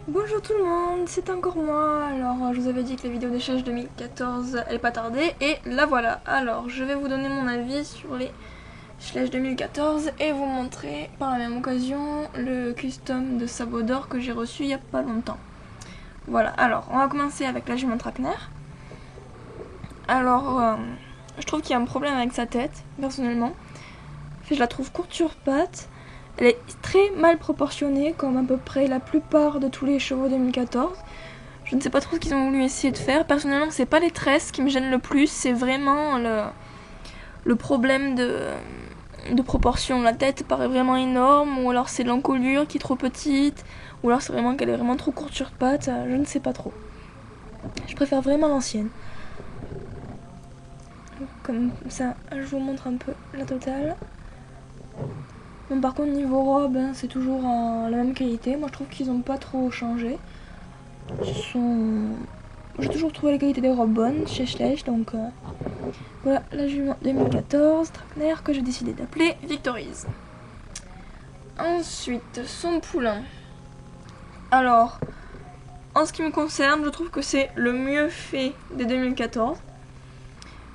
Bonjour tout le monde, c'est encore moi. Alors je vous avais dit que la vidéo d'échange 2014 allait pas tarder et la voilà. Alors je vais vous donner mon avis sur les Schlage 2014 et vous montrer par la même occasion le custom de sabot d'or que j'ai reçu il y a pas longtemps. Voilà, alors on va commencer avec la jument Trakehner. Alors je trouve qu'il y a un problème avec sa tête personnellement. Je la trouve courte sur pattes. Elle est très mal proportionnée, comme à peu près la plupart de tous les chevaux 2014. Je ne sais pas trop ce qu'ils ont voulu essayer de faire. Personnellement, c'est pas les tresses qui me gênent le plus, c'est vraiment le problème de proportion. La tête paraît vraiment énorme, ou alors c'est l'encolure qui est trop petite, ou alors c'est vraiment qu'elle est vraiment trop courte sur pattes. Je ne sais pas trop. Je préfère vraiment l'ancienne. Comme ça, je vous montre un peu la totale. Bon, par contre niveau robe, hein, c'est toujours la même qualité. Moi je trouve qu'ils n'ont pas trop changé. J'ai toujours trouvé la qualité des robes bonnes chez Schlage, donc voilà la jument 2014 Trakehner que j'ai décidé d'appeler Victories. Ensuite, son poulain. Alors, en ce qui me concerne, je trouve que c'est le mieux fait des 2014.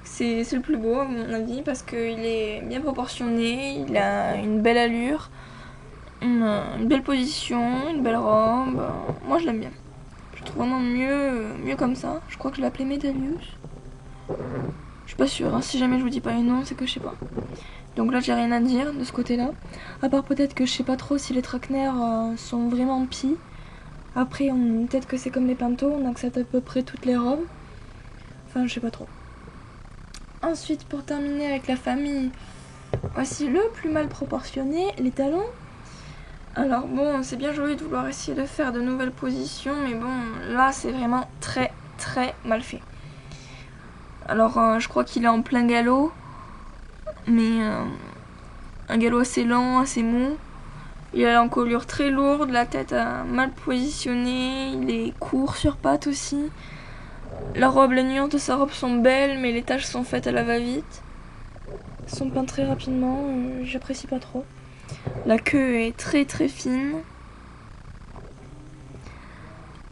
C'est le plus beau à mon avis parce qu'il est bien proportionné, il a une belle allure, une belle position, une belle robe. Moi je l'aime bien. Je trouve vraiment mieux comme ça. Je crois que je l'ai appelé Medalius. Je suis pas sûre, hein. Si jamais je vous dis pas les noms, c'est que je sais pas. Donc là j'ai rien à dire de ce côté là. À part peut-être que je sais pas trop si les Trakehner sont vraiment pis. Après peut-être que c'est comme les pintos, on accepte à peu près toutes les robes. Enfin je sais pas trop. Ensuite, pour terminer avec la famille, voici le plus mal proportionné, les talons. Alors bon, c'est bien joli de vouloir essayer de faire de nouvelles positions, mais bon, là c'est vraiment très mal fait. Alors je crois qu'il est en plein galop, mais un galop assez lent, assez mou. Il a l'encolure très lourde, la tête mal positionnée, il est court sur pattes aussi. La robe, les nuances de sa robe sont belles, mais les taches sont faites à la va-vite. Elles sont peintes très rapidement, j'apprécie pas trop. La queue est très fine.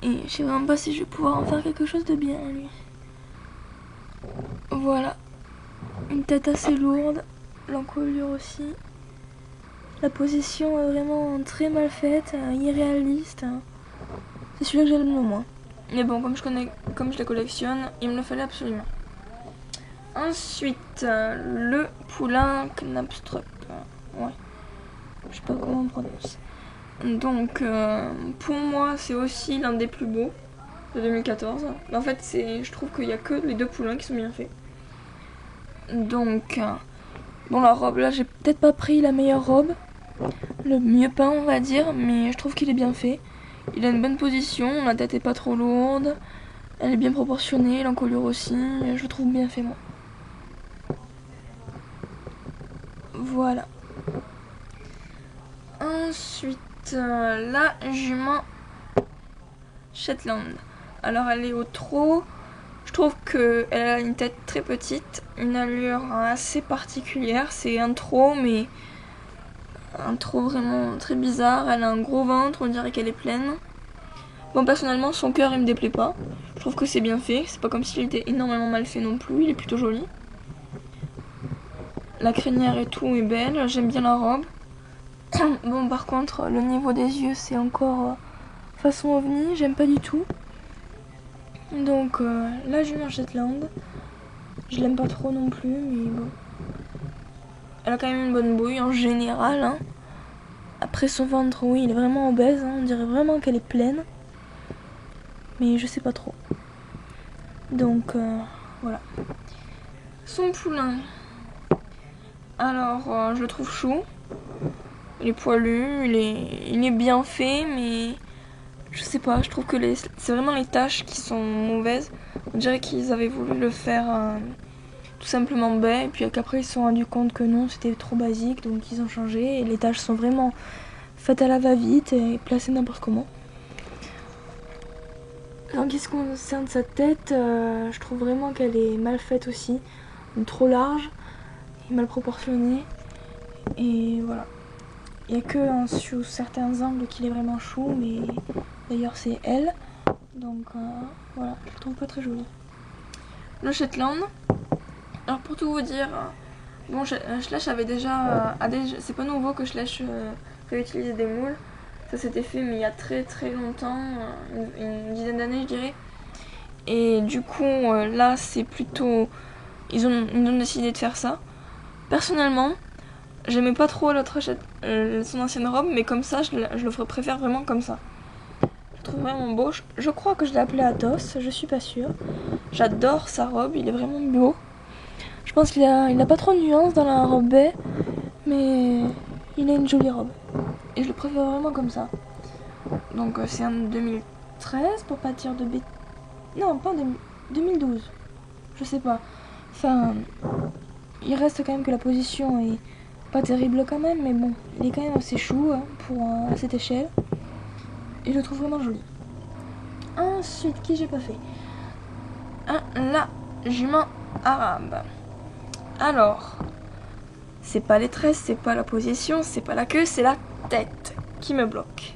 Et je sais vraiment pas si je vais pouvoir en faire quelque chose de bien, lui. Voilà. Une tête assez lourde, l'encolure aussi. La position est vraiment très mal faite, irréaliste. C'est celui-là que j'aime le moins. Mais bon, comme je les collectionne, il me le fallait absolument. Ensuite, le poulain Knapstrup. Ouais. Je sais pas comment on prononce. Donc, pour moi, c'est aussi l'un des plus beaux de 2014. En fait, je trouve qu'il n'y a que les deux poulains qui sont bien faits. Donc, bon, la robe, là, j'ai peut-être pas pris la meilleure robe. Le mieux peint, on va dire, mais je trouve qu'il est bien fait. Il a une bonne position, la tête est pas trop lourde. Elle est bien proportionnée, l'encolure aussi. Je le trouve bien fait, moi. Voilà. Ensuite, la jument Shetland. Alors elle est au trot. Je trouve qu'elle a une tête très petite, une allure assez particulière. C'est un trot, mais un trot vraiment très bizarre. Elle a un gros ventre, on dirait qu'elle est pleine. Bon, personnellement, son cœur il me déplaît pas. Je trouve que c'est bien fait. C'est pas comme s'il était énormément mal fait non plus. Il est plutôt joli. La crinière et tout est belle. J'aime bien la robe. Bon, par contre, le niveau des yeux, c'est encore façon ovni. J'aime pas du tout. Donc, la jument Shetland. Je l'aime pas trop non plus, mais bon. Elle a quand même une bonne bouille en général. Hein. Après son ventre, oui, il est vraiment obèse. Hein. On dirait vraiment qu'elle est pleine. Mais je sais pas trop. Donc, voilà. Son poulain. Alors, je le trouve chou. Il est poilu, il est bien fait, mais je sais pas, je trouve que c'est vraiment les taches qui sont mauvaises. On dirait qu'ils avaient voulu le faire tout simplement baie, et puis qu'après ils se sont rendus compte que non, c'était trop basique, donc ils ont changé, et les taches sont vraiment faites à la va-vite et placées n'importe comment. En ce qui concerne sa tête, je trouve vraiment qu'elle est mal faite aussi, trop large, et mal proportionnée, et voilà. Il n'y a que sous certains angles qu'il est vraiment chou, mais d'ailleurs c'est elle. Donc voilà, je le trouve pas très joli. Le Shetland. Alors pour tout vous dire, bon, Schleich avait déjà... c'est pas nouveau que Schleich réutilise des moules. Ça s'était fait mais il y a très très longtemps, une dizaine d'années je dirais. Et du coup là c'est plutôt... Ils ont décidé de faire ça. Personnellement, j'aimais pas trop son ancienne robe, mais comme ça je le préfère vraiment comme ça. Je le trouve vraiment beau. Je crois que je l'ai appelé Athos, je suis pas sûre. J'adore sa robe, il est vraiment beau. Je pense qu'il a pas trop de nuances dans la robe baie, mais il a une jolie robe. Et je le préfère vraiment comme ça. Donc c'est un 2013 pour pas dire de bêtises. Non, pas 2012. Je sais pas. Enfin, il reste quand même que la position est pas terrible quand même, mais bon, il est quand même assez chou pour à cette échelle. Et je le trouve vraiment joli. Ensuite, qui j'ai pas fait? La jument arabe. Alors, c'est pas les tresses, c'est pas la position, c'est pas la queue, c'est la tête qui me bloque.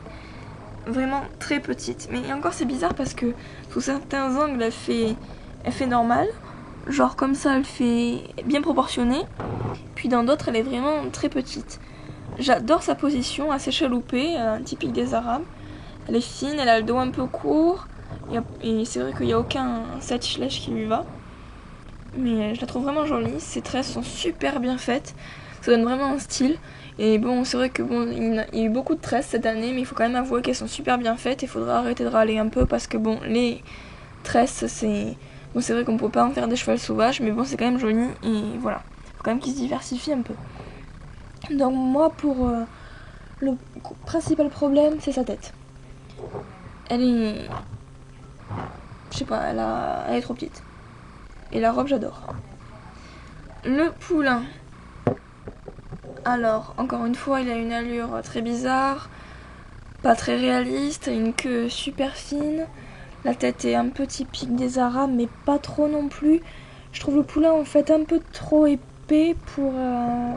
Vraiment très petite. Mais encore c'est bizarre parce que sous certains angles elle fait normale. Genre comme ça elle fait bien proportionnée. Puis dans d'autres elle est vraiment très petite. J'adore sa position assez chaloupée, typique des Arabes. Elle est fine, elle a le dos un peu court. Et c'est vrai qu'il n'y a aucun set Schleich qui lui va. Mais je la trouve vraiment jolie. Ses tresses sont super bien faites. Ça donne vraiment un style. Et bon, c'est vrai que bon, il y a eu beaucoup de tresses cette année, mais il faut quand même avouer qu'elles sont super bien faites. Il faudra arrêter de râler un peu parce que bon, les tresses, c'est... Bon, c'est vrai qu'on peut pas en faire des chevals sauvages, mais bon, c'est quand même joli. Et voilà, il faut quand même qu'ils se diversifient un peu. Donc moi, pour le principal problème, c'est sa tête. Elle est... Je sais pas, elle est trop petite. Et la robe, j'adore. Le poulain. Alors, encore une fois, il a une allure très bizarre, pas très réaliste, une queue super fine. La tête est un peu typique des Arabes, mais pas trop non plus. Je trouve le poulain en fait un peu trop épais pour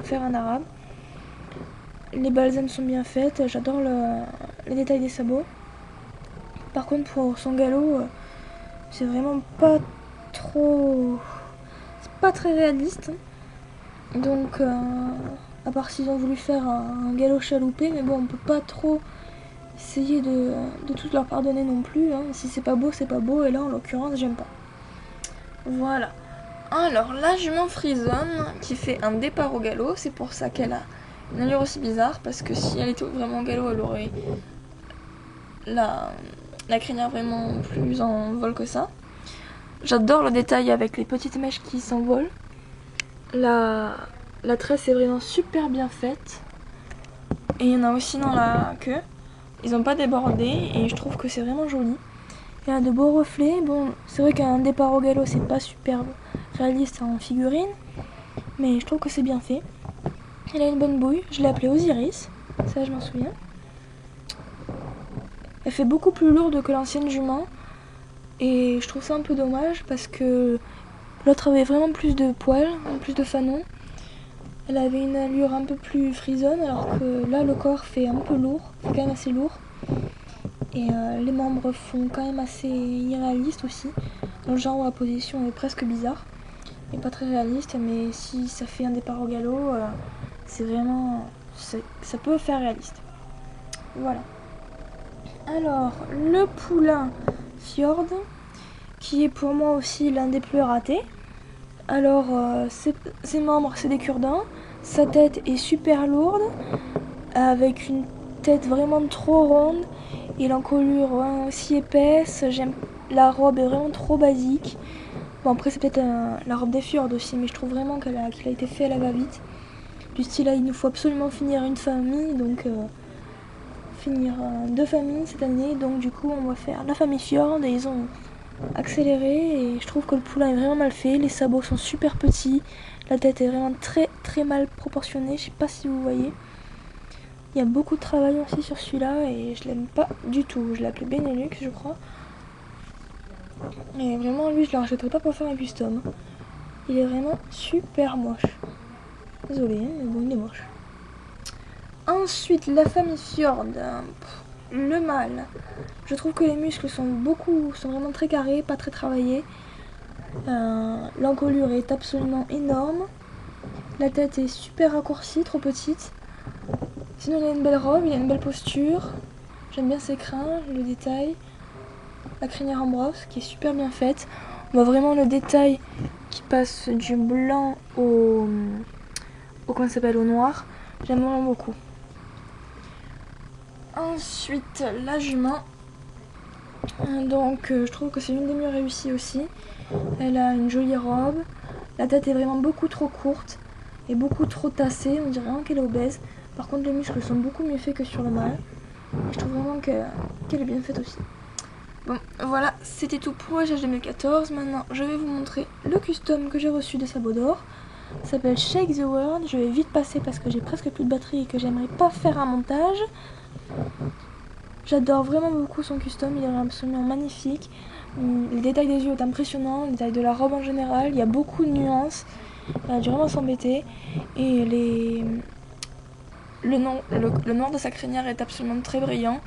faire un Arabe. Les balsames sont bien faites, j'adore les détails des sabots. Par contre, pour son galop, c'est vraiment pas trop... C'est pas très réaliste. Donc, à part s'ils ont voulu faire un galop chaloupé, mais bon, on peut pas trop essayer de tout leur pardonner non plus. Si c'est pas beau, c'est pas beau, et là, en l'occurrence, j'aime pas. Voilà. Alors, la jument frisonne qui fait un départ au galop, c'est pour ça qu'elle a une allure aussi bizarre, parce que si elle était vraiment au galop, elle aurait la crinière vraiment plus en vol que ça. J'adore le détail avec les petites mèches qui s'envolent. La tresse est vraiment super bien faite. Et il y en a aussi dans la queue. Ils n'ont pas débordé et je trouve que c'est vraiment joli. Il y a de beaux reflets. Bon, c'est vrai qu'un départ au galop, c'est pas super réaliste en figurine. Mais je trouve que c'est bien fait. Il a une bonne bouille. Je l'ai appelée Osiris. Ça, je m'en souviens. Elle fait beaucoup plus lourde que l'ancienne jument. Et je trouve ça un peu dommage parce que l'autre avait vraiment plus de poils, plus de fanons. Elle avait une allure un peu plus frisonne, alors que là, le corps fait un peu lourd, fait quand même assez lourd. Et les membres font quand même assez irréalistes aussi, dans le genre où la position est presque bizarre. Et pas très réaliste, mais si ça fait un départ au galop, c'est vraiment... ça peut faire réaliste. Voilà. Alors, le poulain Fjord, qui est pour moi aussi l'un des plus ratés. Alors, ses membres, c'est des cure-dents. Sa tête est super lourde, avec une tête vraiment trop ronde et l'encolure aussi épaisse. La robe est vraiment trop basique. Bon, après, c'est peut-être la robe des Fjord aussi, mais je trouve vraiment qu'il a été fait à la va-vite. Du style, là, il nous faut absolument finir une famille, donc finir 2 familles cette année. Donc, du coup, on va faire la famille Fjord et ils ont accéléré et je trouve que le poulain est vraiment mal fait. Les sabots sont super petits, la tête est vraiment très très mal proportionnée, je sais pas si vous voyez. Il y a beaucoup de travail aussi sur celui-là et je l'aime pas du tout. Je l'ai appelé Benelux, je crois. Et vraiment, lui, je le rachèterai pas pour faire un custom. Il est vraiment super moche. Désolée, mais bon, il est moche. Ensuite, la famille Fjord. Le mâle. Je trouve que les muscles sont vraiment très carrés, pas très travaillés. L'encolure est absolument énorme. La tête est super raccourcie, trop petite. Sinon, il a une belle robe, il a une belle posture. J'aime bien ses crins, le détail. La crinière en brosse qui est super bien faite. On voit vraiment le détail qui passe du blanc au comment ça s'appelle, au noir. J'aime vraiment beaucoup. Ensuite, la jument. Donc, je trouve que c'est une des mieux réussies aussi. Elle a une jolie robe. La tête est vraiment beaucoup trop courte et beaucoup trop tassée. On dirait vraiment qu'elle est obèse. Par contre, les muscles sont beaucoup mieux faits que sur le mâle. Et je trouve vraiment qu'elle est bien faite aussi. Bon, voilà, c'était tout pour HH 2014. Maintenant, je vais vous montrer le custom que j'ai reçu de Sabodor. Ça s'appelle Shake the World. Je vais vite passer parce que j'ai presque plus de batterie et que j'aimerais pas faire un montage. J'adore vraiment beaucoup son custom, il est absolument magnifique. Le détail des yeux est impressionnant, le détail de la robe en général, il y a beaucoup de nuances. Elle a dû vraiment s'embêter. Et le noir de sa crinière est absolument très brillant.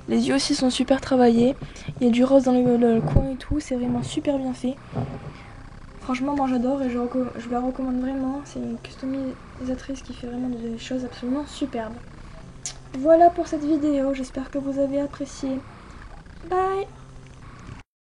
Les yeux aussi sont super travaillés. Il y a du rose dans le coin et tout, c'est vraiment super bien fait. Franchement, moi j'adore et je la recommande vraiment. C'est une customisatrice qui fait vraiment des choses absolument superbes. Voilà pour cette vidéo, j'espère que vous avez apprécié. Bye!